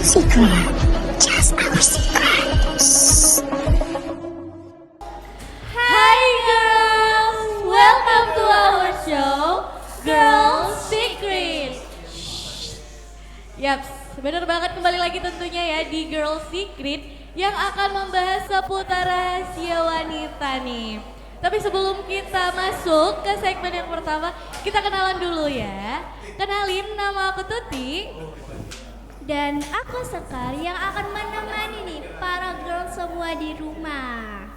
secret. Just our secret. Hi girls, welcome to our show, Girls Secret. Yaps, bener banget kembali lagi tentunya ya di Girls Secret yang akan membahas seputar rahasia wanita nih. Tapi sebelum kita masuk ke segmen yang pertama, kita kenalan dulu ya. Kenalin, nama aku Tuti. Dan aku Sekar yang akan menemani nih para girls semua di rumah.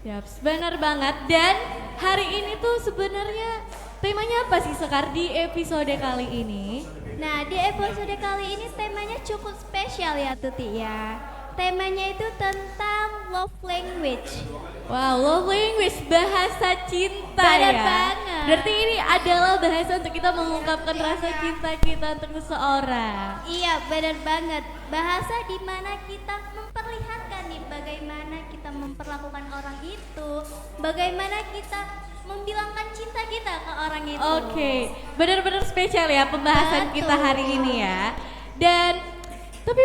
Yaps, bener banget. Dan hari ini tuh sebenarnya temanya apa sih Sekar di episode kali ini? Nah, di episode kali ini temanya cukup spesial ya Tuti ya. Temanya itu tentang love language. Wow, love language, bahasa cinta. Benar ya. banget. Berarti ini adalah bahasa untuk kita mengungkapkan rasa cinta kita untuk seseorang. Iya, benar banget. Bahasa di mana kita memperlihatkan nih bagaimana kita memperlakukan orang itu, bagaimana kita membilangkan cinta kita ke orang itu. Oke, benar-benar spesial ya pembahasan Betul. kita hari ini ya. Dan tapi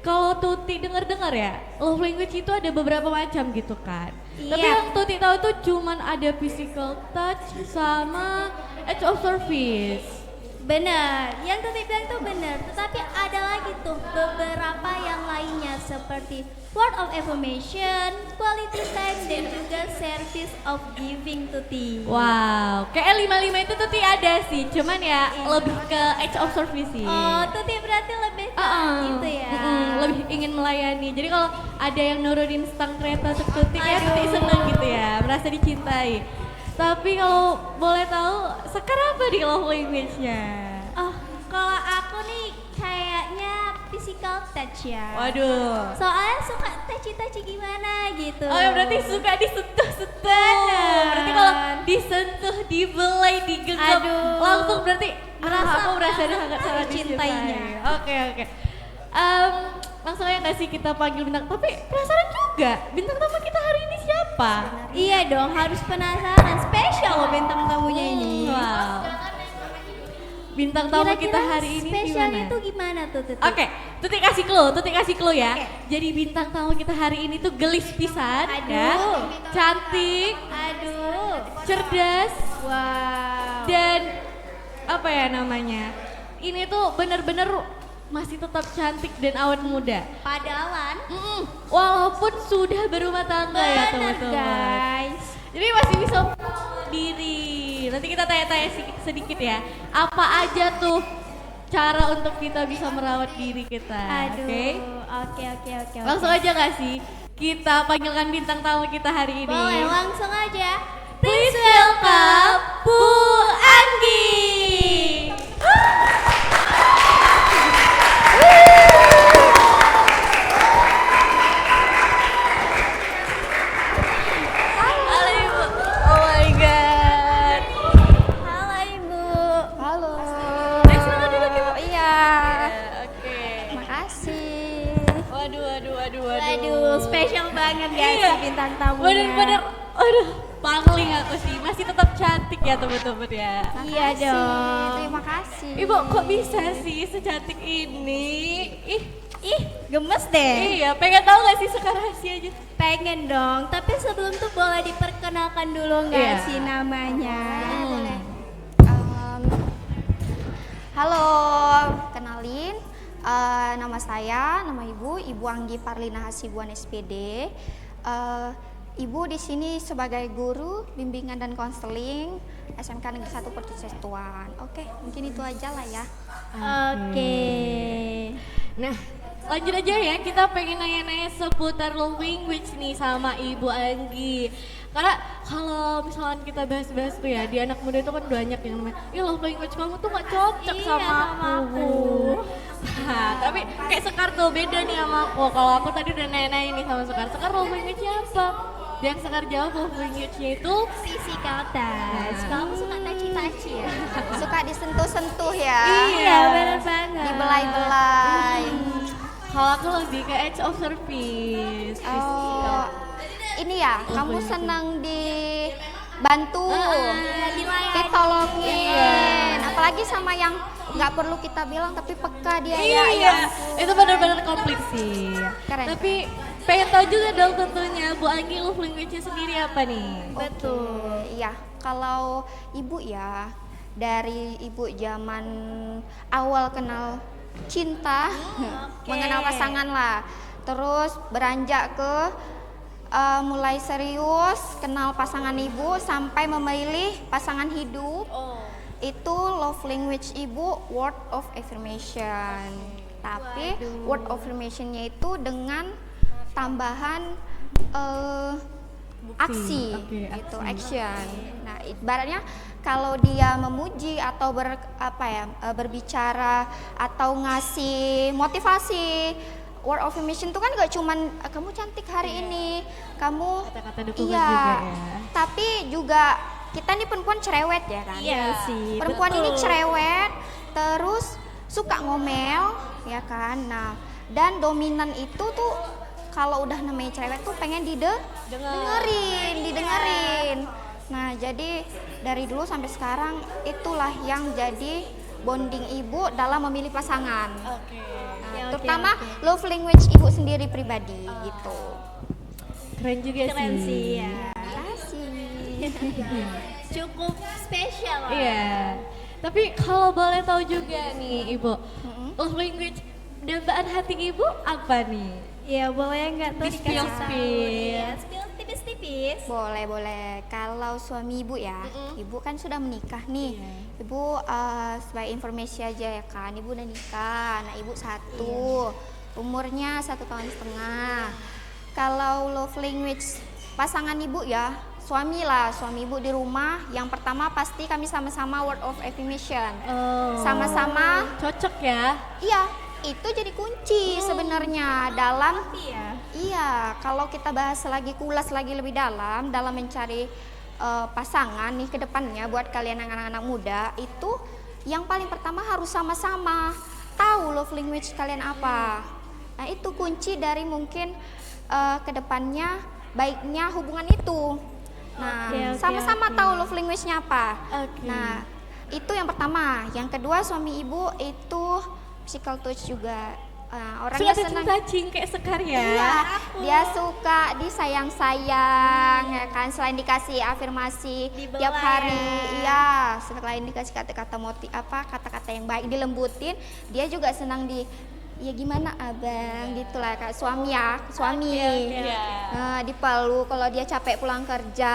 kalau Tuti dengar-dengar ya, love language itu ada beberapa macam gitu kan. Iya. Tapi yang Tuti tahu tuh cuman ada physical touch sama acts of service. Benar, yang Tuti bilang tuh benar. Tetapi ada lagi tuh beberapa yang lainnya seperti word of affirmation, quality time, dan juga service of giving Tuti. Wow, kayak 55 itu Tuti ada sih, cuman ya lebih ke acts of service sih. Oh, Tuti berarti lebih ke itu ya. Lebih ingin melayani. Jadi kalau ada yang nurunin stang kereta untuk Tuti kayak Tuti seneng gitu ya, merasa dicintai. Tapi kalau boleh tahu, sekarang apa di love language-nya? Oh, kalau aku nih kayaknya physical touch ya. Waduh. Soalnya suka touchy-touchy gimana gitu. Oh ya berarti suka disentuh-sentuh. Berarti kalau disentuh, dibelai, digenggam, Aduh. langsung berarti aku merasa sangat dicintainya. Oke. Langsung aja nggak sih kita panggil bintang? Tapi penasaran juga, bintang tamu kita hari ini siapa? Iya dong, harus penasaran. Spesial loh bintang tamunya ini. Wow. Bintang tamu kita hari ini spesialnya gimana? tuh gimana tuh Tuti? Oke, Tuti kasih clue ya. Oke. Jadi bintang tamu kita hari ini tuh gelis pisan, ya. Aduh. Cantik, Aduh. cerdas, Wow. dan apa ya namanya? Ini tuh bener-bener masih tetap cantik dan awet muda. Padawan. Walaupun sudah berumah tangga ya Bener teman-teman. guys. Jadi masih bisa diri. Nanti kita tanya-tanya sedikit ya. Apa aja tuh cara untuk kita bisa merawat diri kita? Aduh. Oke? Oke. Langsung aja gak sih kita panggilkan bintang tamu kita hari ini? Boleh langsung aja. Please welcome Bu Anggi. Halo Ibu. Oh my god. Halo Ibu. Halo. Silakan duduk Ibu. Iya. Oke. Makasih. Waduh, spesial banget guys Iya. bintang tamunya. Bener-bener, aduh, pangling aku sih. Masih tetap cantik ya teman-teman ya. Iya dong. Terima kasih. Ibu kok bisa sih secantik ini? Ih, gemes deh. Iya, pengen tahu gak sih sekarang rahasianya? Pengen dong, tapi sebelum tuh boleh diperkenalkan dulu nggak Iya. sih namanya? Em, halo, kenalin. Nama saya, nama Ibu Anggi Parlina Hasibuan SPD. Ibu di sini sebagai guru bimbingan dan konseling SMK Negeri 1 Pertusetuan. Oke, mungkin itu aja lah ya. Oke. Nah, lanjut aja ya, kita pengen nanya-nanya seputar love language nih sama Ibu Anggi. Karena kalau misalnya kita bahas-bahas tuh ya, di anak muda itu kan banyak yang namanya, "Ih, love language kamu tuh gak cocok Iya, sama sama aku." Nah, tapi kayak Sekar tuh beda nih sama aku. Kalau aku tadi udah nanya-nanya nih sama Sekar, love language-nya apa? Yang Sekar jawab love language-nya itu Physical touch. Kamu suka touchy-touchy ya? Suka disentuh-sentuh ya. Iya, benar banget. Dibelai-belai. kalau aku lebih ke acts of service. Oh, ini ya, kamu senang di bantu, ditolongin, Iya. apalagi sama yang nggak perlu kita bilang tapi peka dia Iya, ya. itu benar-benar komplit sih. Keren. Tapi pengen tahu juga dong tentunya Bu Anggi love language-nya sendiri apa nih? Betul. Iya, kalau ibu ya dari ibu zaman awal kenal cinta, mengenal pasangan lah. Terus beranjak ke mulai serius kenal pasangan ibu sampai memilih pasangan hidup. Itu love language ibu word of affirmation. Tapi word of affirmation-nya itu dengan tambahan aksi, Oke, gitu, aksi. action. Nah, ibaratnya kalau dia memuji atau berbicara atau ngasih motivasi, word of affirmation itu kan gak cuman kamu cantik hari ini, kamu Kata-kata dukungan iya, juga ya. tapi juga kita nih perempuan cerewet ya kan? Iya sih, Perempuan betul. ini cerewet, terus suka ngomel, ya kan? Nah, dan dominan itu tuh kalau udah namanya cerewet tuh pengen didengerin. Nah, jadi dari dulu sampai sekarang itulah yang jadi bonding ibu dalam memilih pasangan. Nah, terutama love language ibu sendiri pribadi gitu. Keren juga Keren sih. sih ya. Terima kasih. Cukup spesial lah. Iya. Tapi kalau boleh tahu juga nih Ibu, love language dambaan hati Ibu apa nih? Iya, boleh nggak tuh Di-spill, dikasih tahu? spill. Iya, spill tipis-tipis. Boleh. Kalau suami ibu ya, ibu kan sudah menikah nih. Ibu sebagai informasi aja ya kan, ibu udah nikah. Nah, ibu satu, umurnya 1,5 tahun. Kalau love language pasangan ibu ya, suami ibu di rumah. Yang pertama pasti kami sama-sama word of affirmation. Sama-sama, Cocok ya? iya. Itu jadi kunci sebenarnya dalam iya, kalau kita bahas lagi, kulas lagi lebih dalam mencari pasangan nih ke depannya buat kalian yang anak-anak muda, itu yang paling pertama harus sama-sama tahu love language kalian apa. Nah, itu kunci dari mungkin ke depannya baiknya hubungan itu. Nah, Oke, sama-sama oke. tahu love language-nya apa. Oke. Nah, itu yang pertama. Yang kedua, suami ibu itu physical touch juga. Orangnya Suka senang. touching kayak Sekar ya? Iya, dia suka disayang-sayang, ya kan. Selain dikasih afirmasi Dibela tiap hari, ya. iya. Selain dikasih kata-kata kata-kata yang baik, dilembutin, dia juga senang ya gimana abang, gitulah kak, suami. Nah, dipeluk kalau dia capek pulang kerja,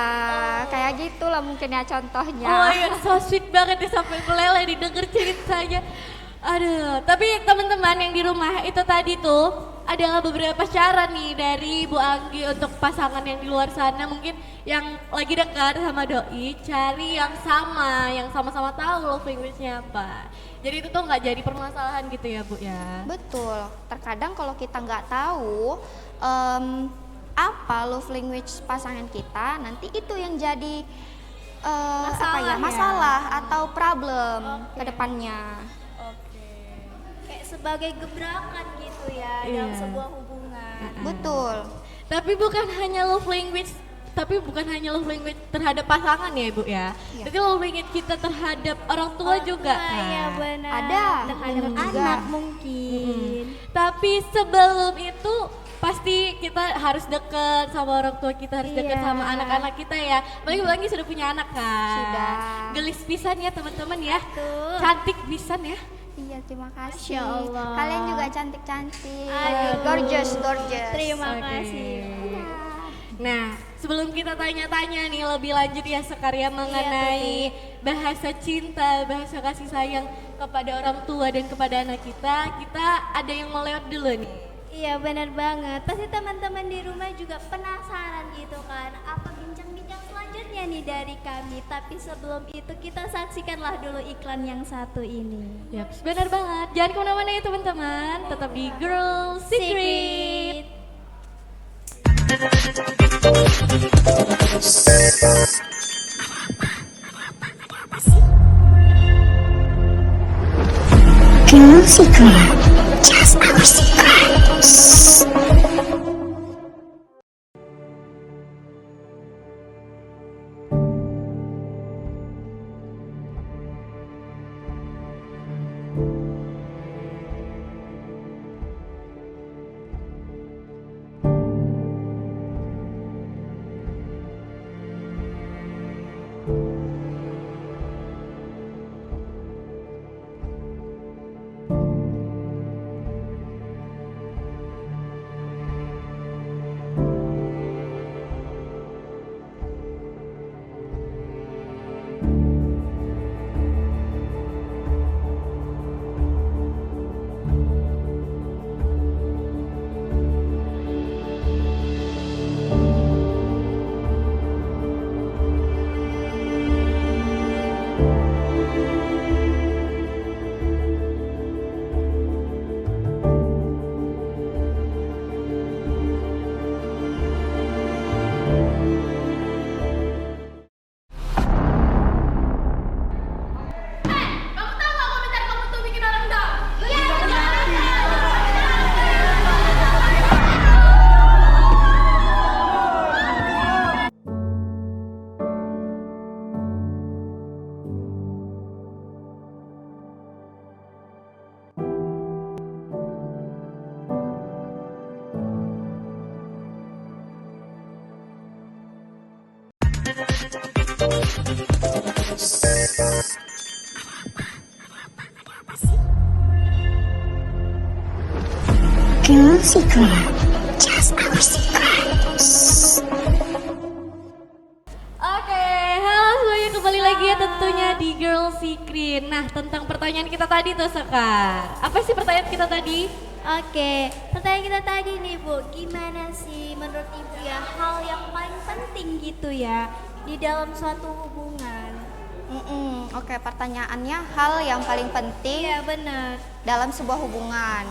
kayak gitulah mungkin ya contohnya. Oh iya, so sweet banget ya sampai meleleh didengar ceritanya. Aduh, tapi teman-teman yang di rumah itu tadi tuh adalah beberapa cara nih dari Bu Anggi untuk pasangan yang di luar sana mungkin yang lagi dekat sama doi, cari yang sama-sama tahu love language-nya apa. Jadi itu tuh nggak jadi permasalahan gitu ya Bu ya? Betul. Terkadang kalau kita nggak tahu apa love language pasangan kita, nanti itu yang jadi masalah atau problem ke depannya. Kayak sebagai gebrakan gitu ya Iya. dalam sebuah hubungan. Betul. Tapi bukan hanya love language terhadap pasangan ya Ibu ya. Iya. Jadi love language kita terhadap orang tua juga kan. Iya benar. Ada, Terhadap benar juga. anak mungkin. Tapi sebelum itu pasti kita harus deket sama orang tua kita, harus deket Iya. sama anak-anak kita ya. Apalagi Bu Anggi sudah punya anak kan. Sudah. Gelis pisan ya teman-teman ya. Tuh. Cantik pisan ya. Iya, terima kasih. Masya Allah. Kalian juga cantik-cantik. Aduh. Gorgeous. Terima Oke. kasih. Nah, sebelum kita tanya-tanya nih lebih lanjut ya Sekarya mengenai bahasa cinta, bahasa kasih sayang kepada orang tua dan kepada anak kita ada yang mau lewat dulu nih. Iya benar banget. Pasti teman-teman di rumah juga penasaran gitu kan. Apa bincang-bincang selanjutnya nih dari kami. Tapi sebelum itu kita saksikanlah dulu iklan yang satu ini. Yap, benar banget. Jangan kemana-mana ya teman-teman. Tetap di Girl Secret. Girl Secret. Just our secrets. Girl secret. Just our secret. Oke, halo semuanya, kembali lagi ya tentunya di Girl Secret. Nah, tentang pertanyaan kita tadi tuh Sekar. Apa sih pertanyaan kita tadi? Oke, pertanyaan kita tadi nih Bu, gimana sih menurut Ibu ya hal yang paling penting gitu ya di dalam suatu hubungan? Oke, pertanyaannya hal yang paling penting Iya benar. dalam sebuah hubungan.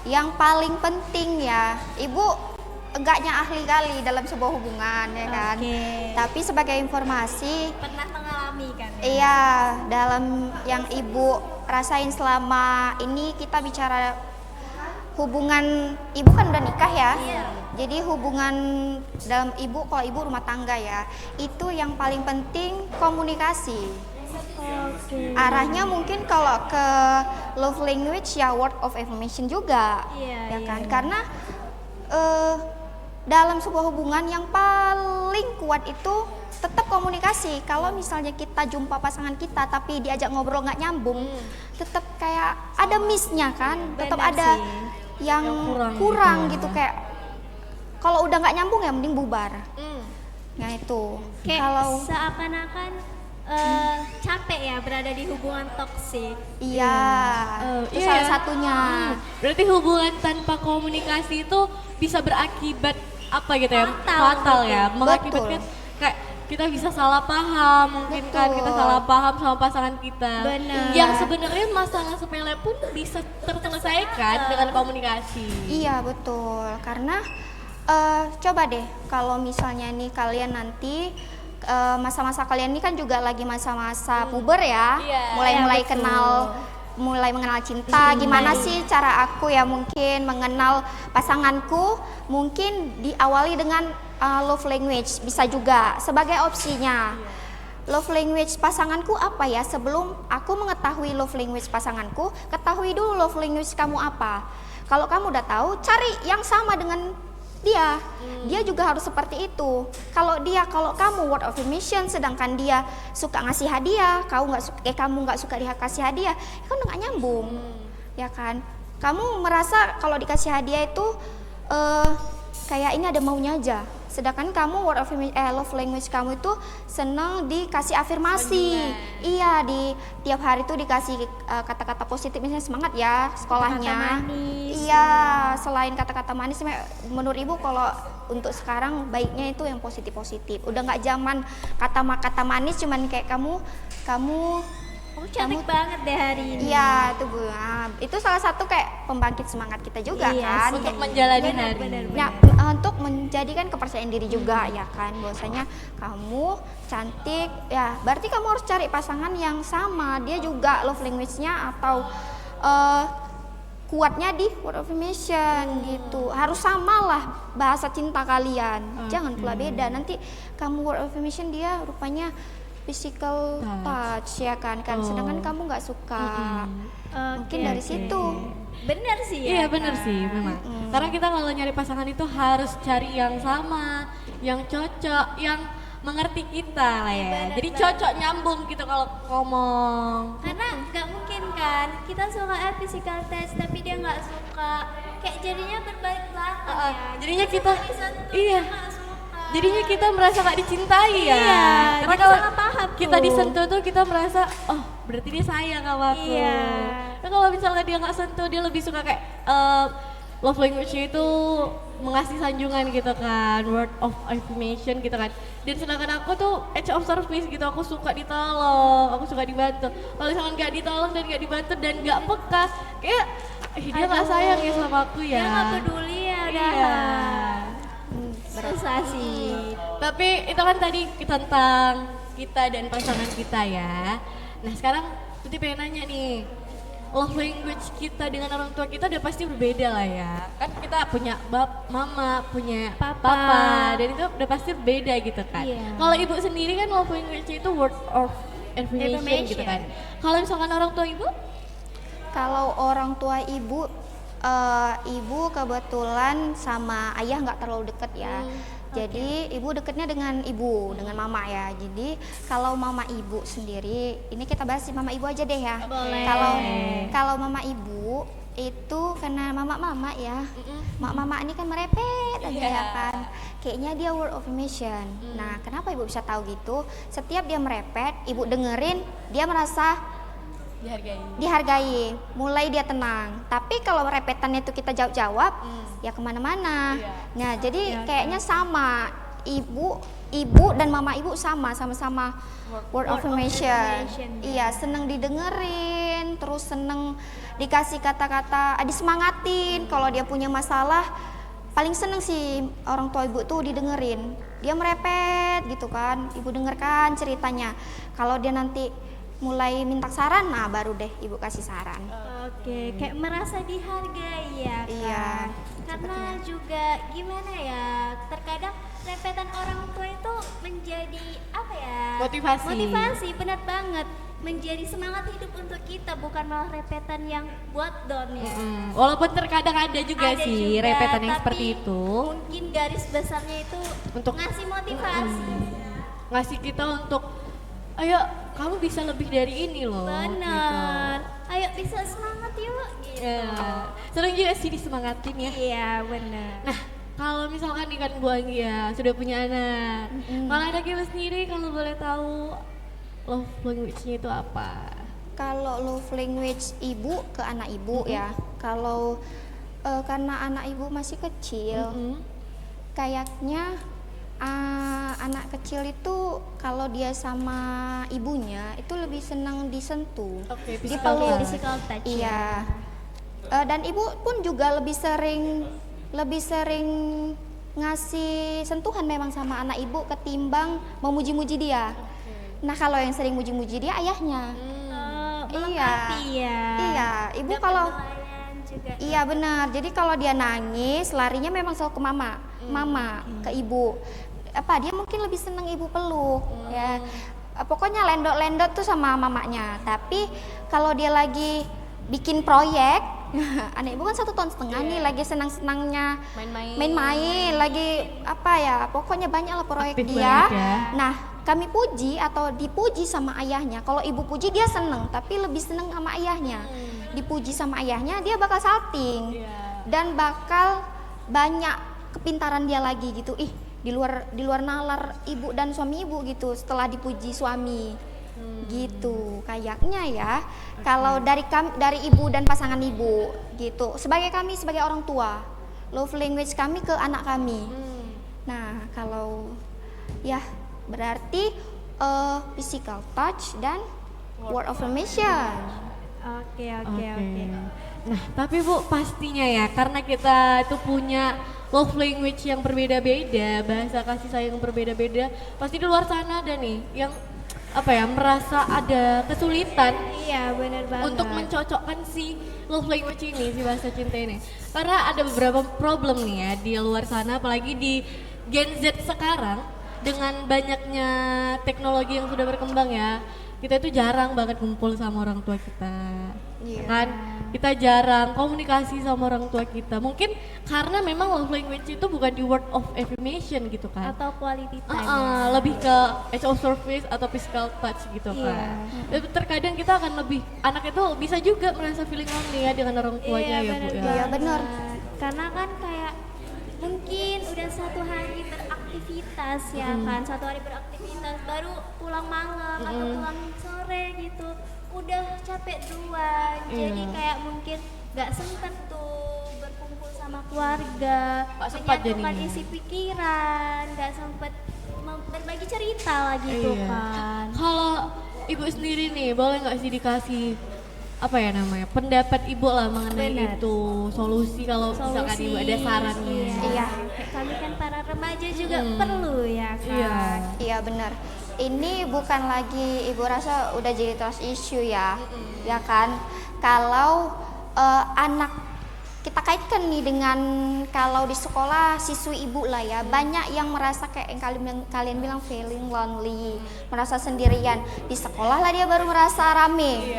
Yang paling penting ya, Ibu enggaknya ahli kali dalam sebuah hubungan ya kan. Oke. Tapi sebagai informasi, Pernah mengalami kan? iya, dalam yang Ibu rasain selama ini kita bicara hubungan, Ibu kan udah nikah ya. Iya. Jadi hubungan dalam Ibu, kalau Ibu rumah tangga ya, itu yang paling penting komunikasi. Oke. Arahnya mungkin kalau ke love language ya word of affirmation juga, Iya, ya kan? iya. Karena dalam sebuah hubungan yang paling kuat itu tetap komunikasi. Kalau misalnya kita jumpa pasangan kita tapi diajak ngobrol nggak nyambung, tetap kayak ada miss-nya kan? Tetap Benar ada sih. yang Yang kurang gitu gitu, ya. kayak kalau udah nggak nyambung ya mending bubar. Nah itu Kayak kalau seakan-akan capek ya berada di hubungan toksik. iya itu iya salah ya. satunya. Berarti hubungan tanpa komunikasi itu bisa berakibat apa gitu ya? Fatal. Fatal ya, Betul. mengakibatkan kayak kita bisa salah paham, mungkin kan Betul. kita salah paham sama pasangan kita. Benar. Yang sebenarnya masalah sepele pun bisa terselesaikan dengan komunikasi. Iya betul, karena coba deh kalau misalnya nih kalian nanti masa-masa kalian ini kan juga lagi masa-masa puber ya, Iya, mulai betul. mulai mengenal cinta. Gimana sih cara aku ya mungkin mengenal pasanganku? Mungkin diawali dengan love language, bisa juga sebagai opsinya. Love language pasanganku apa ya? Sebelum aku mengetahui love language pasanganku, ketahui dulu love language kamu apa. Kalau kamu udah tahu, cari yang sama dengan dia. Dia juga harus seperti itu. Kalau kamu word of affirmation, sedangkan dia suka ngasih hadiah, kamu nggak suka dikasih hadiah, ya kan udah nggak nyambung, ya kan? Kamu merasa kalau dikasih hadiah itu kayak ini ada maunya aja. Sedangkan kamu love language kamu itu senang dikasih afirmasi. Iya, di tiap hari itu dikasih kata-kata positif, misalnya semangat ya sekolahnya. Kata-kata manis. Iya, selain kata-kata manis, menurut Ibu kalau untuk sekarang baiknya itu yang positif-positif. Udah nggak zaman kata manis cuman kayak kamu Kamu cantik banget deh hari ini. iya itu Bu. Nah, itu salah satu kayak pembangkit semangat kita juga Iya kan. sih. Untuk menjalani Benar, hari. benar, Ya, untuk menjadikan kepercayaan diri juga ya kan, bahwasanya kamu cantik ya, berarti kamu harus cari pasangan yang sama, dia juga love language-nya atau kuatnya di word of affirmation gitu, harus samalah bahasa cinta kalian, jangan pula beda, nanti kamu word of affirmation, dia rupanya physical touch ya kan, sedangkan kamu nggak suka. Mungkin dari situ. Bener sih ya. Iya bener sih memang. Karena kita kalau nyari pasangan itu harus cari yang sama, yang cocok, yang mengerti kita lah ya. Bener Jadi banget. cocok nyambung gitu kalau ngomong. Karena nggak mungkin kan kita suka physical test tapi dia nggak suka, kayak jadinya berbalik belakang ya. Jadinya kita suka disentuh, iya. dia nggak suka. Jadinya kita merasa gak dicintai ya. Iya, Karena jadi kalau salah paham kita tuh. disentuh tuh kita merasa oh berarti dia sayang sama aku. Iya. Nah, kalau misalnya dia nggak sentuh dia lebih suka kayak love language-nya itu mengasih sanjungan gitu kan, word of affirmation gitu kan. Dan sedangkan aku tuh edge of service gitu, aku suka ditolong, aku suka dibantu. Kalau misalkan nggak ditolong dan nggak dibantu dan nggak peka, kayak dia nggak sayang ya sama aku ya. Dia nggak peduli ya udah. Iya. Susah sih. Tapi itu kan tadi tentang kita dan pasangan kita ya. Nah sekarang Tuti pengen nanya nih, love language kita dengan orang tua kita udah pasti berbeda lah ya. Kan kita punya mama, punya papa, dan itu udah pasti berbeda gitu kan. Iya. Kalau ibu sendiri kan love language itu word of affirmation gitu kan. Kalau misalkan orang tua ibu? Kalau orang tua ibu, ibu kebetulan sama ayah nggak terlalu deket ya. Jadi ibu deketnya dengan mama ya. Jadi kalau mama ibu sendiri, ini kita bahas mama ibu aja deh ya. Boleh. Kalau mama ibu itu karena mama ya, mama ini kan merepet aja ya kan. Kayaknya dia word of affirmation. Nah, kenapa ibu bisa tahu gitu? Setiap dia merepet, ibu dengerin, dia merasa dihargai, mulai dia tenang. Tapi kalau repetannya itu kita jawab, ya kemana-mana. Nah, jadi kayaknya sama ibu dan mama ibu sama-sama word of affirmation. Iya, seneng didengerin, terus seneng dikasih kata-kata, disemangatin. Kalau dia punya masalah, paling seneng sih orang tua ibu tuh didengerin. Dia merepet gitu kan, ibu dengarkan ceritanya. Kalau dia nanti mulai minta saran, nah baru deh ibu kasih saran. Oke, kayak merasa dihargai ya kan. Iya, Karena juga gimana ya, terkadang repetan orang tua itu menjadi apa ya? Motivasi. Benar banget. Menjadi semangat hidup untuk kita, bukan malah repetan yang buat down ya. Walaupun terkadang ada juga Ada sih juga, repetan yang tapi seperti itu. Mungkin garis besarnya itu Untuk ngasih motivasi. ngasih kita untuk ayo kamu bisa lebih dari ini loh. Benar. Ayo bisa semangat yuk gitu. Ya, sering juga sih disemangatin ya. Iya, benar. Nah, kalau misalkan nih kan Bu Anggi ya sudah punya anak. Kalau anak ibu sendiri kalau boleh tahu love language-nya itu apa? Kalau love language ibu ke anak ibu ya, kalau karena anak ibu masih kecil, kayaknya anak kecil itu kalau dia sama ibunya itu lebih senang disentuh, Oke, dipeluk. Physical touch. Iya. Dan ibu pun juga lebih sering ngasih sentuhan memang sama anak ibu ketimbang memuji-muji dia. Nah, kalau yang sering muji-muji dia ayahnya. Melengkapi ya. Iya, ibu Dapat kalau pelayan juga. iya benar. Jadi kalau dia nangis, larinya memang selalu ke mama, ke ibu. Dia mungkin lebih seneng ibu peluk, ya. Pokoknya lendot-lendot tuh sama mamanya. Tapi kalau dia lagi bikin proyek, anak ibu kan 1,5 tahun nih, lagi senang-senangnya main-main, lagi pokoknya banyak lah proyek Aktif dia. banget ya. Nah, kami puji atau dipuji sama ayahnya. Kalau ibu puji dia seneng, tapi lebih seneng sama ayahnya. Dipuji sama ayahnya, dia bakal salting dan bakal banyak kepintaran dia lagi gitu. Di luar nalar ibu dan suami ibu gitu setelah dipuji suami. Gitu kayaknya ya. Kalau dari ibu dan pasangan ibu gitu. Sebagai orang tua, love language kami ke anak kami. Nah, kalau ya berarti physical touch dan word of affirmation. Oke. Nah, tapi Bu, pastinya ya karena kita itu punya love language yang berbeda-beda, bahasa kasih sayang yang berbeda-beda, pasti di luar sana ada nih yang merasa ada kesulitan Iya, benar banget. untuk mencocokkan si love language ini, si bahasa cinta ini. Karena ada beberapa problem nih ya di luar sana, apalagi di Gen Z sekarang dengan banyaknya teknologi yang sudah berkembang ya. kita itu jarang banget kumpul sama orang tua kita. Iya. Kan kita jarang komunikasi sama orang tua kita. Mungkin karena memang love language itu bukan di word of affirmation gitu kan. Atau quality time. Lebih ke acts of service atau physical touch gitu Iya. kan. Tapi terkadang kita akan lebih, anak itu bisa juga merasa feeling lonely ya dengan orang tuanya ya Bu ya. Iya, benar. Karena kan kayak mungkin udah satu hari beraktivitas ya kan, satu hari beraktivitas baru pulang malam atau pulang sore gitu, udah capek duluan. Jadi Iya. kayak mungkin nggak sempet tuh berkumpul sama keluarga, Nggak sempat menyatukan jadinya. isi pikiran, nggak sempet berbagi cerita lagi tuh Iya. kan. Kalau Ibu sendiri nih, boleh nggak sih dikasih apa ya namanya, pendapat Ibu lah mengenai Benar. itu, solusi kalau misalkan Ibu ada sarannya. Iya. Kayak kami kan para remaja juga perlu ya kan. Iya. Iya benar. Ini bukan lagi ibu rasa udah jadi trust issue ya, ya kan? Kalau anak kita kaitkan nih dengan kalau di sekolah siswi ibu lah ya, banyak yang merasa kayak yang kalian bilang feeling lonely, merasa sendirian. Di sekolah lah dia baru merasa rame,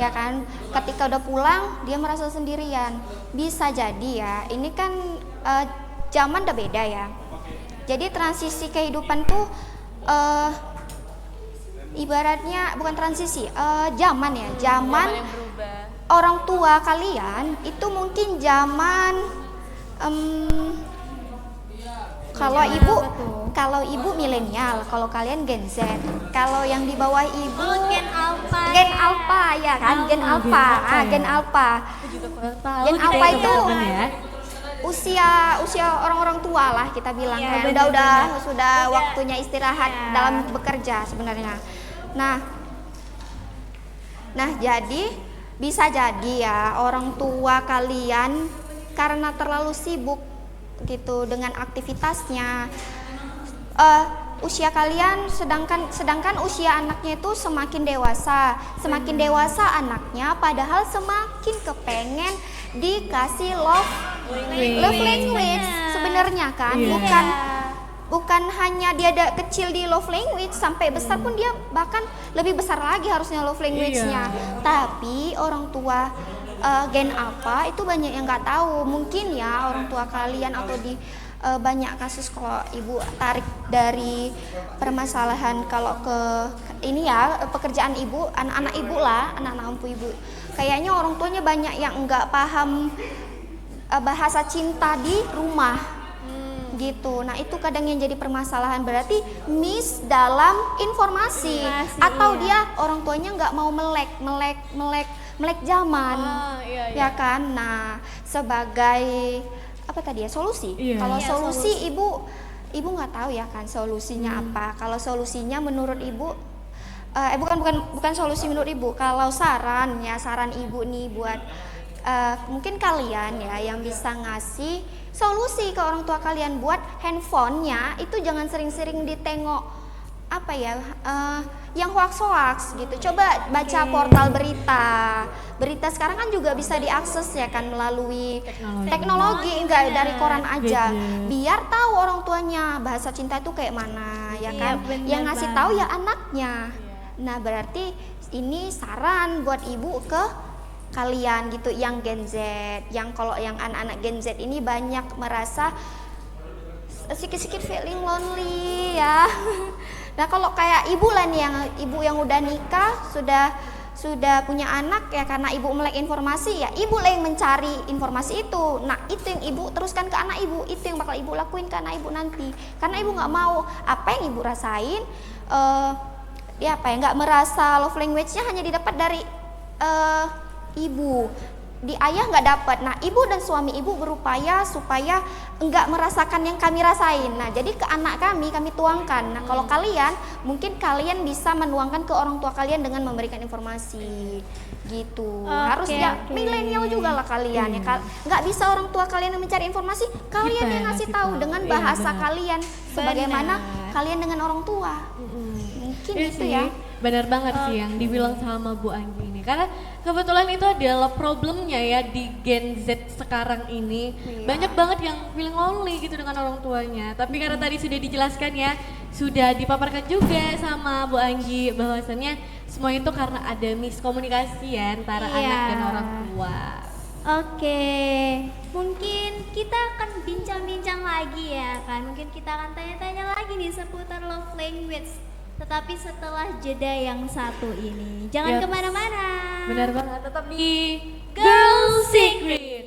ya kan? Ketika udah pulang dia merasa sendirian. Bisa jadi ya, ini kan zaman udah beda ya. Jadi transisi kehidupan tuh ibaratnya bukan transisi, zaman ya, zaman yang berubah. orang tua kalian itu mungkin zaman kalau ibu milenial, kalau kalian Gen Z, kalau yang di bawah ibu Gen Alpha. Gen Alpha ya kan, Gen Alpha, Gen Alpha. Gen Alpha itu usia orang-orang tua lah kita bilang Iya, kan, benar-benar. sudah waktunya istirahat Iya. dalam bekerja sebenarnya. Nah jadi bisa jadi ya orang tua kalian karena terlalu sibuk gitu dengan aktivitasnya, usia kalian sedangkan usia anaknya itu semakin dewasa anaknya, padahal semakin kepengen dikasih love language sebenarnya kan. Iya. Bukan hanya dia kecil di love language, sampai besar pun dia bahkan lebih besar lagi harusnya love language-nya. Tapi orang tua Gen Alpha itu banyak yang nggak tahu. Mungkin ya orang tua kalian atau di banyak kasus kalau ibu tarik dari permasalahan kalau ke ini ya pekerjaan ibu, anak-anak ibu lah, anak-anak empu ibu. Kayaknya orang tuanya banyak yang nggak paham bahasa cinta di rumah. Gitu. Nah itu kadang yang jadi permasalahan, berarti miss dalam informasi atau dia orang tuanya nggak mau melek zaman, ya kan. Nah sebagai apa tadi ya solusi, kalau solusi ibu nggak tahu ya kan solusinya apa. Kalau solusinya menurut ibu bukan solusi menurut ibu, kalau saran ibu nih buat mungkin kalian ya yang bisa ngasih solusi ke orang tua kalian buat handphonenya itu jangan sering-sering ditengok apa ya yang hoax gitu. Coba baca portal berita sekarang kan juga bisa diakses ya kan melalui teknologi enggak dari koran aja, biar tahu orang tuanya bahasa cinta itu kayak mana ya kan. Yang ngasih tahu ya anaknya. Nah berarti ini saran buat ibu ke kalian gitu yang Gen Z, yang kalau yang anak-anak Gen Z ini banyak merasa sedikit-sedikit feeling lonely ya. Nah kalau kayak ibu lah nih, yang ibu yang udah nikah sudah punya anak ya, karena ibu melek informasi ya ibu lah yang mencari informasi itu. Nah itu yang ibu teruskan ke anak ibu, itu yang bakal ibu lakuin ke anak ibu nanti, karena ibu nggak mau apa yang ibu rasain ya apa ya, nggak merasa love language-nya hanya didapat dari ibu, di ayah nggak dapat. Nah ibu dan suami ibu berupaya supaya nggak merasakan yang kami rasain. Nah jadi ke anak kami tuangkan. Nah kalau kalian mungkin kalian bisa menuangkan ke orang tua kalian dengan memberikan informasi gitu. Harus ya milenial juga lah kalian ya kan. Nggak bisa orang tua kalian yang mencari informasi, kalian yang ngasih tahu dengan bahasa kalian sebagaimana kalian dengan orang tua. Mungkin itu ya. Benar banget sih yang dibilang sama Bu Anggi ini, karena kebetulan itu adalah problemnya ya di Gen Z sekarang ini. Banyak banget yang feeling lonely gitu dengan orang tuanya, tapi karena tadi sudah dijelaskan ya, sudah dipaparkan juga sama Bu Anggi bahwasannya semua itu karena ada miskomunikasi ya antara Iya. anak dan orang tua. Oke, mungkin kita akan bincang-bincang lagi ya kan. Mungkin kita akan tanya-tanya lagi nih seputar love language. Tetapi setelah jeda yang satu ini, jangan Yap. kemana-mana. Benar banget, tetap di Girl Secret.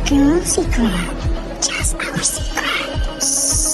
Girl secret. Just our secret.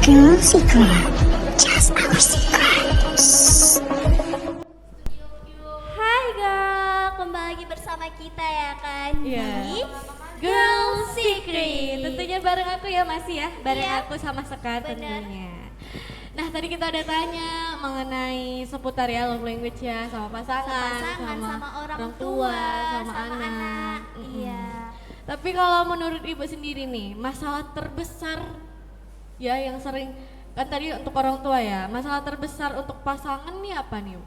Girl secret. Just our secret. Hai girl, kembali lagi bersama kita ya kan Iya. di Girl Secret. Tentunya bareng aku ya masih ya, bareng Iya. aku sama Sekar Benar. tentunya. Nah tadi kita udah tanya mengenai seputar ya love language ya sama pasangan, sama orang tua, sama anak. Iya. Tapi kalau menurut ibu sendiri nih, masalah terbesar ya yang sering kan tadi untuk orang tua ya, masalah terbesar untuk pasangan nih apa nih?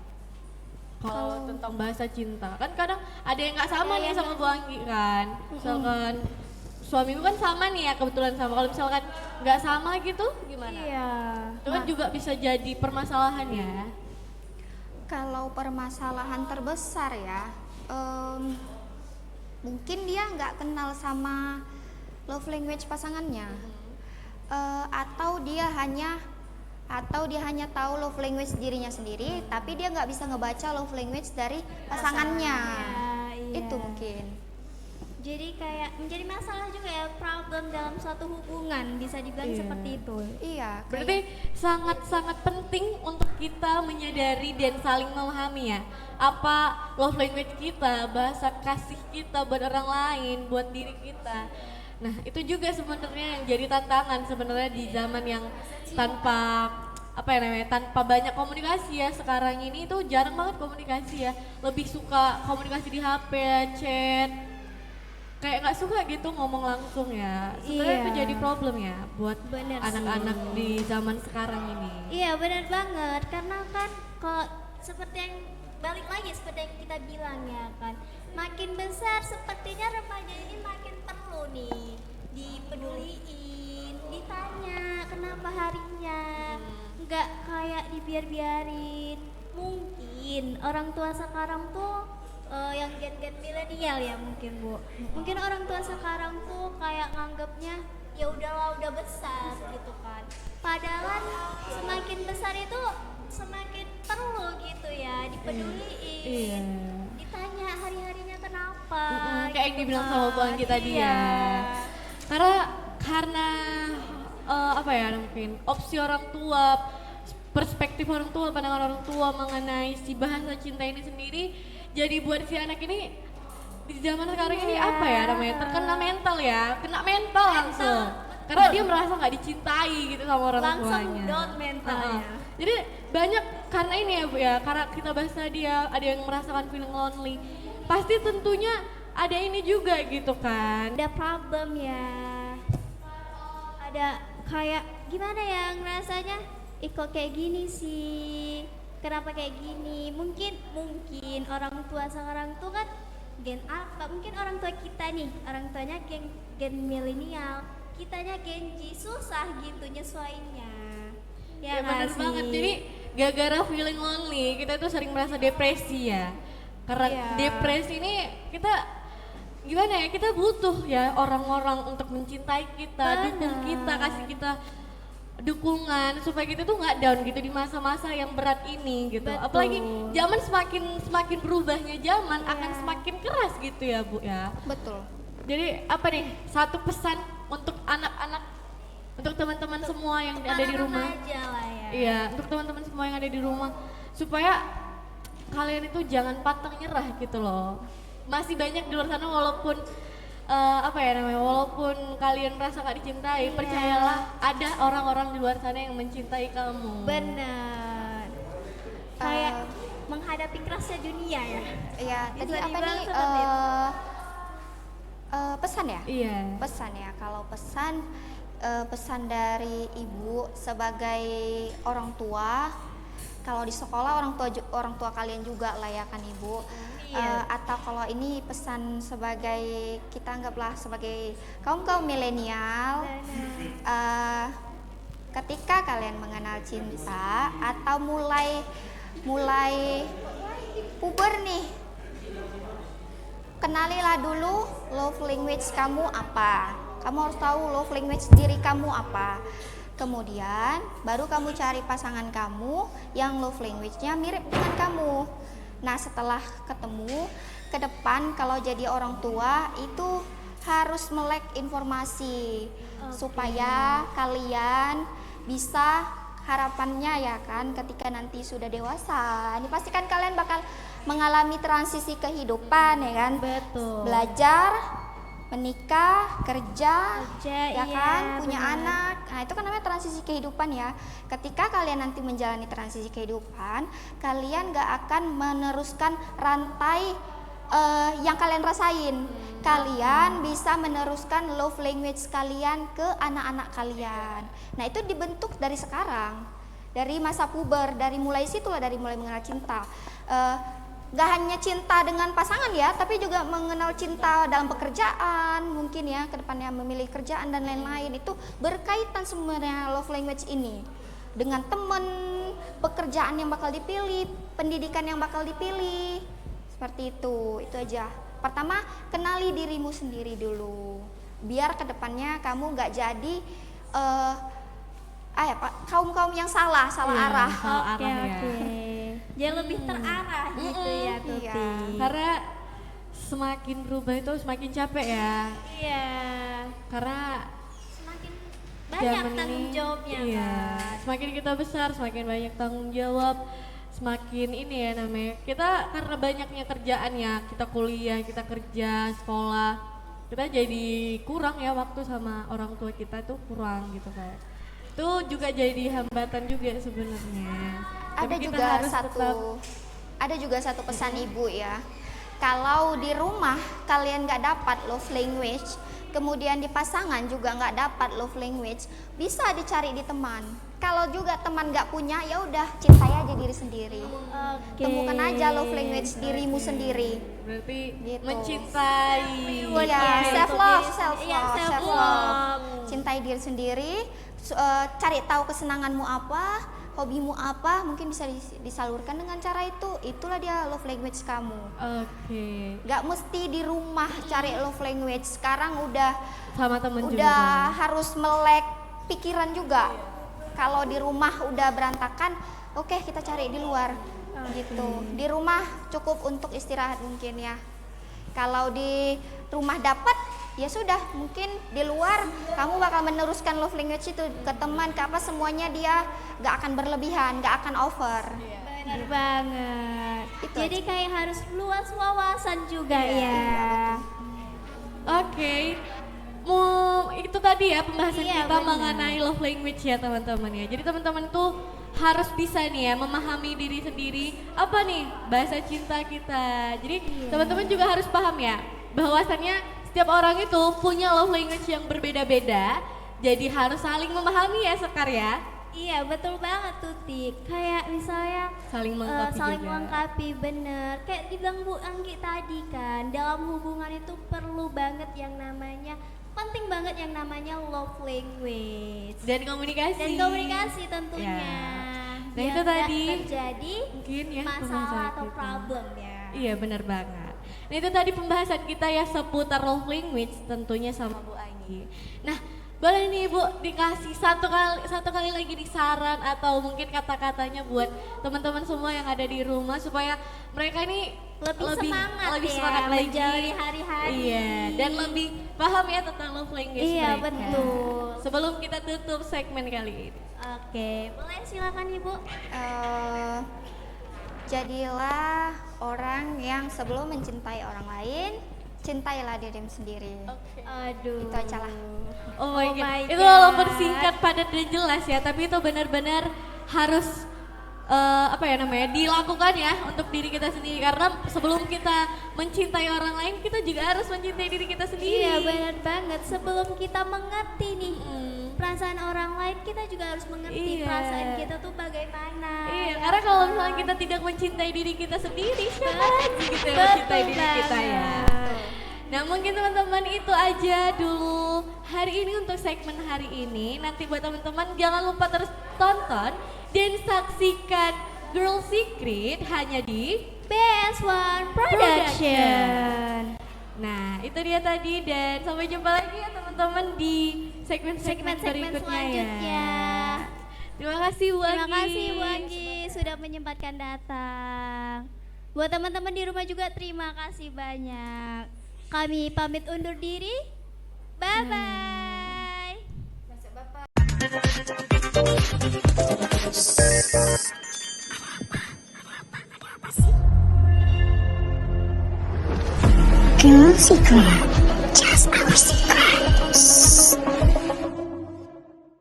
Kalau tentang bahasa cinta, kan kadang ada yang nggak sama nih sama Bu Anggi kan. Misalkan suamiku kan sama nih ya kebetulan sama. Kalau misalkan nggak sama gitu gimana? Iya. Itu kan juga bisa jadi permasalahan ya. Kalau permasalahan terbesar ya, mungkin dia nggak kenal sama love language pasangannya, atau dia hanya tahu love language dirinya sendiri, tapi dia nggak bisa ngebaca love language dari pasangannya. Iya. Itu mungkin. Jadi kayak menjadi masalah juga ya, problem dalam suatu hubungan, bisa dibilang Iya. seperti itu. Iya. Berarti sangat-sangat penting untuk kita menyadari dan saling memahami ya apa love language kita, bahasa kasih kita buat orang lain, buat diri kita. Nah itu juga sebenarnya yang jadi tantangan sebenarnya di zaman yang tanpa apa ya namanya, tanpa banyak komunikasi ya. Sekarang ini tuh jarang banget komunikasi ya, lebih suka komunikasi di HP, chat, kayak nggak suka gitu ngomong langsung ya. Sebenarnya Iya. itu jadi problem ya buat Bener sih. anak-anak di zaman sekarang ini. Iya benar banget, karena kan kalau seperti yang balik lagi seperti yang kita bilang ya kan, makin besar sepertinya remaja ini makin perlu nih dipeduliin, ditanya kenapa harinya, nggak kayak dibiar-biarin. Mungkin orang tua sekarang tuh yang gen-gen milenial ya mungkin Bu, mungkin orang tua sekarang tuh kayak nganggapnya ya udahlah udah besar gitu kan, padahal semakin besar itu semakin perlu gitu ya dipeduliin, Iya. ditanya hari-harinya kenapa. Kayak yang gitu dibilang kan. sama Bu Anggi tadi Iya. ya. Karena apa ya mungkin opsi orang tua, perspektif orang tua, pandangan orang tua mengenai si bahasa cinta ini sendiri, jadi buat si anak ini di zaman sekarang ini apa ya namanya, terkena mental ya, kena mental langsung. Karena dia merasa nggak dicintai gitu sama orang Langsung tuanya. down mentalnya. Jadi banyak karena ini ya Bu ya, karena kita bahasa dia ada yang merasakan feeling lonely. Pasti tentunya ada ini juga gitu kan. Ada problem ya, ada kayak gimana ya ngerasanya, ih kok kayak gini sih, kenapa kayak gini. Mungkin orang tua sekarang tuh kan gen apa, mungkin orang tua kita nih, orang tuanya gen milenial, kitanya Gen Z, susah gitu nyesuainya. Ya, nggak bener sih? banget. Jadi gara-gara feeling lonely, kita tuh sering merasa depresi ya. Karena Iya. depresi ini kita gimana ya? Kita butuh ya orang-orang untuk mencintai kita, dukung kita, kasih kita dukungan supaya kita tuh nggak down gitu di masa-masa yang berat ini gitu. Betul. Apalagi zaman semakin berubahnya zaman akan semakin keras gitu ya Bu ya. Betul. Jadi apa nih satu pesan untuk anak-anak, untuk teman-teman semua yang ada di rumah. Remaja lah ya. Iya, untuk teman-teman semua yang ada di rumah supaya kalian itu jangan pantang nyerah gitu loh. Masih banyak di luar sana walaupun walaupun kalian merasa gak dicintai, percayalah ada orang-orang di luar sana yang mencintai kamu. Benar. Kayak menghadapi kerasnya dunia ya. Ya, tadi Bisa apa dibilang nih seperti itu. pesan ya? Iya. Pesan ya. Kalau pesan dari ibu sebagai orang tua, kalau di sekolah orang tua kalian juga lah ya kan ibu. Iya. Atau kalau ini pesan sebagai kita anggaplah sebagai kaum milenial, ketika kalian mengenal cinta atau mulai puber nih, kenalilah dulu love language kamu apa. Kamu harus tahu love language diri kamu apa. Kemudian baru kamu cari pasangan kamu yang love language-nya mirip dengan kamu. Nah, setelah ketemu ke depan kalau jadi orang tua itu harus melek informasi supaya kalian bisa, harapannya ya kan ketika nanti sudah dewasa ini pasti kan kalian bakal mengalami transisi kehidupan ya kan. Betul. Belajar, menikah, kerja, ya iya, kan, punya benar. anak. Nah, itu kan namanya transisi kehidupan ya. Ketika kalian nanti menjalani transisi kehidupan, kalian gak akan meneruskan rantai yang kalian rasain. Kalian bisa meneruskan love language kalian ke anak-anak kalian. Nah, itu dibentuk dari sekarang. Dari masa puber, dari mulai mengenal cinta. Gak hanya cinta dengan pasangan ya, tapi juga mengenal cinta dalam pekerjaan, mungkin ya kedepannya memilih kerjaan dan lain-lain. Itu berkaitan sebenarnya love language ini dengan teman, pekerjaan yang bakal dipilih, pendidikan yang bakal dipilih, seperti itu aja. Pertama, kenali dirimu sendiri dulu, biar kedepannya kamu gak jadi kaum yang salah arah. Salah Oke, arah ya. oke. Jadi lebih terarah gitu ya, Tuti. Iya. Karena semakin berubah itu semakin capek ya. Iya. Karena Semakin banyak zaman tanggung ini, jawabnya iya, kan. semakin kita besar semakin banyak tanggung jawab, semakin ini ya namanya kita karena banyaknya kerjaan ya, kita kuliah, kita kerja, sekolah, kita jadi kurang ya waktu sama orang tua kita tuh kurang gitu kayak. Itu juga jadi hambatan juga sebenarnya. Tapi kita harus tetap Ada juga satu pesan ibu ya. Kalau di rumah kalian nggak dapat love language, kemudian di pasangan juga nggak dapat love language, bisa dicari di teman. Kalau juga teman nggak punya, ya udah cintai aja diri sendiri. Oke. Temukan aja love language dirimu sendiri. berarti Gitu. mencintai. Ya, Oke. self love, Iya, self-love. Cintai diri sendiri, cari tahu kesenanganmu apa, hobimu apa, mungkin bisa disalurkan dengan cara itu. Itulah dia love language kamu. Oke. Gak mesti di rumah cari love language. Sekarang udah Sama temen juga. udah kan? harus melek pikiran juga. Kalau di rumah udah berantakan, oke kita cari di luar gitu. Di rumah cukup untuk istirahat mungkin ya. Kalau di rumah dapat, ya sudah, mungkin di luar kamu bakal meneruskan love language itu ke teman, ke apa, semuanya dia gak akan berlebihan, gak akan over. Benar banget. Itu Jadi kayak harus luas wawasan juga Iya, ya. Oke. Itu tadi ya pembahasan Iya, kita benar. mengenai love language ya teman-teman ya. Jadi teman-teman tuh harus bisa nih ya memahami diri sendiri apa nih bahasa cinta kita. Jadi teman-teman juga harus paham ya bahwasannya setiap orang itu punya love language yang berbeda-beda. Jadi harus saling memahami ya Sekar ya. Iya betul banget tuh Tik. Kayak misalnya Saling melengkapi saling juga. melengkapi bener. Kayak dibilang Bu Anggi tadi kan, dalam hubungan itu perlu banget yang namanya, penting banget yang namanya love language Dan komunikasi. dan komunikasi tentunya. Ya. Nah, Biar itu nggak tadi terjadi mungkin ya masalah pembahasan atau kita. problem ya. Iya benar banget. Nah itu tadi pembahasan kita ya seputar love language tentunya sama Bu Anggi. Nah boleh nih Bu dikasih satu kali lagi nih saran atau mungkin kata-katanya buat teman-teman semua yang ada di rumah supaya mereka ini Lebih semangat lebih ya, semangat lagi menjalani hari-hari. Iya dan lebih paham ya tentang love language Iya mereka. betul. Sebelum kita tutup segmen kali ini. Oke, boleh silakan Ibu. Jadilah orang yang sebelum mencintai orang lain, cintailah dirimu sendiri. Aduh. Itu aja lah. Oh my Oh god. my Itu God. walaupun singkat padat dan jelas ya, tapi itu benar-benar harus apa ya namanya dilakukan ya untuk diri kita sendiri karena sebelum kita mencintai orang lain kita juga harus mencintai diri kita sendiri. Iya benar banget. Sebelum kita mengerti nih perasaan orang lain, kita juga harus mengerti Iya. perasaan kita tuh bagaimana. Iya, ya karena kalau kan? misalnya kita tidak mencintai diri kita sendiri, siapa lagi gitu yang Betul mencintai diri kita ya. banget. Nah mungkin teman-teman itu aja dulu hari ini untuk segmen hari ini. Nanti buat teman-teman jangan lupa terus tonton dan saksikan Girl Secret hanya di BS1 Production. Nah itu dia tadi dan sampai jumpa lagi ya teman-teman di segmen-segmen Segmen-segmen berikutnya selanjutnya. ya. Terima kasih Bu Anggi. Terima kasih Bu Anggi sudah menyempatkan datang. Buat teman-teman di rumah juga terima kasih banyak. Kami pamit undur diri. Bye bye. Girl Secret, just our secret.